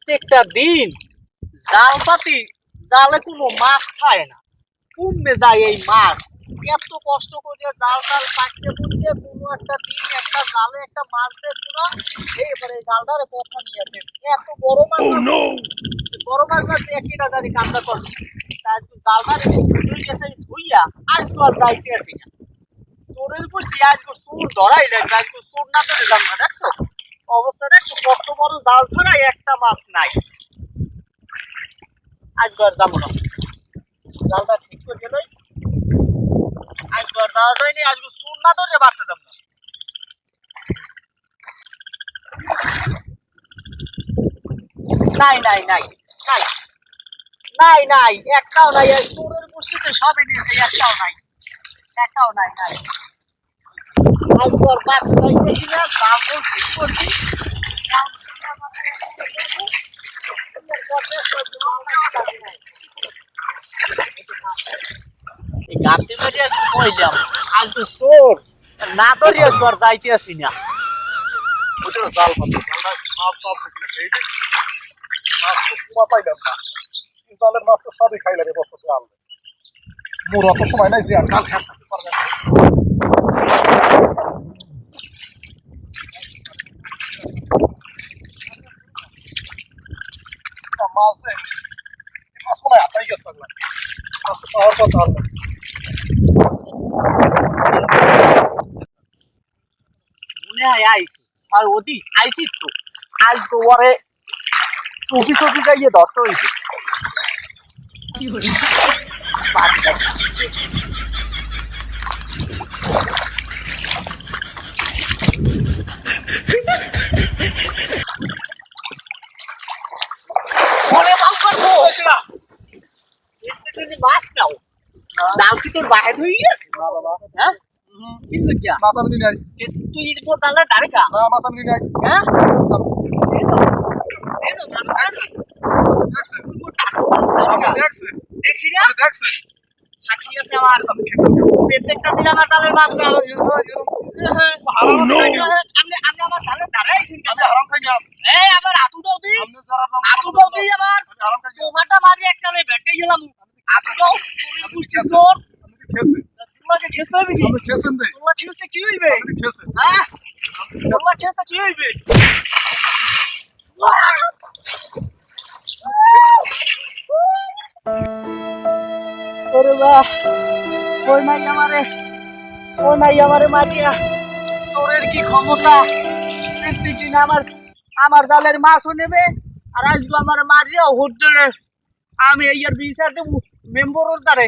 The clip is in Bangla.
প্রত্যেকটা দিন জাল পাতি জালে কোনো মাছ খায় না, কমবে যায় এই মাছ। এত কষ্ট করে জাল টাল পাকতে পড়তে কোনো একটা দিন একটা জালে একটা মাছ দেখবো না, এইবারে জালটারে কথা নিয়েছে এত বড় মাছ। বড় মাছ মাছ একটা জানি কামড়া করছে, তাই জালটারে ধুই গেছে ধুইয়া আজ তো আর যাইতে আসি না। চোরের বসছি আজকে চোর ধরাই লাগবে, আজকে চোর না তো দিলাম না। দেখছো অবস্থা, দেখছো কত বড় জাল ছাড়াই একটা মাছ নাই। আজকে আর যাবো না, জালটা ঠিক করে গেলই আজকে আর যাওয়া যায়নি। আজকে চোর না ধরে বাড়তে যাবো না। নাই নাই নাই নাই নাই নাই একটাও নাই। চোরের বস্তিতে সবই নিয়েছে, একটাও নাই, একটাও নাই নাই। আজকে আর বাড়তে যাইতেছি না, যাবো ঠিক করছি। গাড়ি মেরে আজকে কইলাম আজকে চোর না ধরে আজকে আর যাইতে আসি না। জাল পাতা জালটা মাছ পাপ দেখলে মাছ তো কুমা পাইলাম না, জালের মাছ তো সবই খাই লাগে বছর জাল। মোর অত সময় নাই যে আর জাল খাতে পারবে না। মাছ দেয় মাছ মনে হয় হাতাই গেছে পাগলা, মাছ তো পাওয়ার কথা আর মনে হয় আইসি আর ওদি আইসি তো আজকে ওরে চৌকি চৌকি যাইয়ে ধরতে হইছে। মাছ নাও জাল কি তোর বাহে ধুই গেছে? হ্যাঁ কিন্তু কি মাছ আমি নাই, তুই তোর ডালে দাঁড়ে খা। না মাছ আমি নাই। হ্যাঁ দেখছেন দেখছি না দেখছেন সাক্ষী আছে আমার। প্রত্যেকটা দিন আমার ডালের মাছ না আপনি আপনি আমার ডালে দাঁড়াইছেন কেন? হারাম খাই না এই আবার হাতুটাও দিই, আপনি যারা হাতুটাও দিই আবার হারাম খাই তোমারটা মারি এককালে ভেটে গেলাম। হাতুটাও পুষ্টি চোর খেয়েছেন তোমাকে খেতে হবে কি? আপনি খেয়েছেন দে তোমার খেতে কি হইবে? খেয়েছেন হ্যাঁ তোমার খেতে কি হইবে? ওরে বাহ, ওই নাই আমারে মারিয়া। চোরের কি ক্ষমতা, প্রত্যেকদিন আমার জালের মাছও নেবে আর আজকে আমার মারিয়া হুট ধরে আমি এই আর বিচার দেবো মেম্বরের দ্বারে।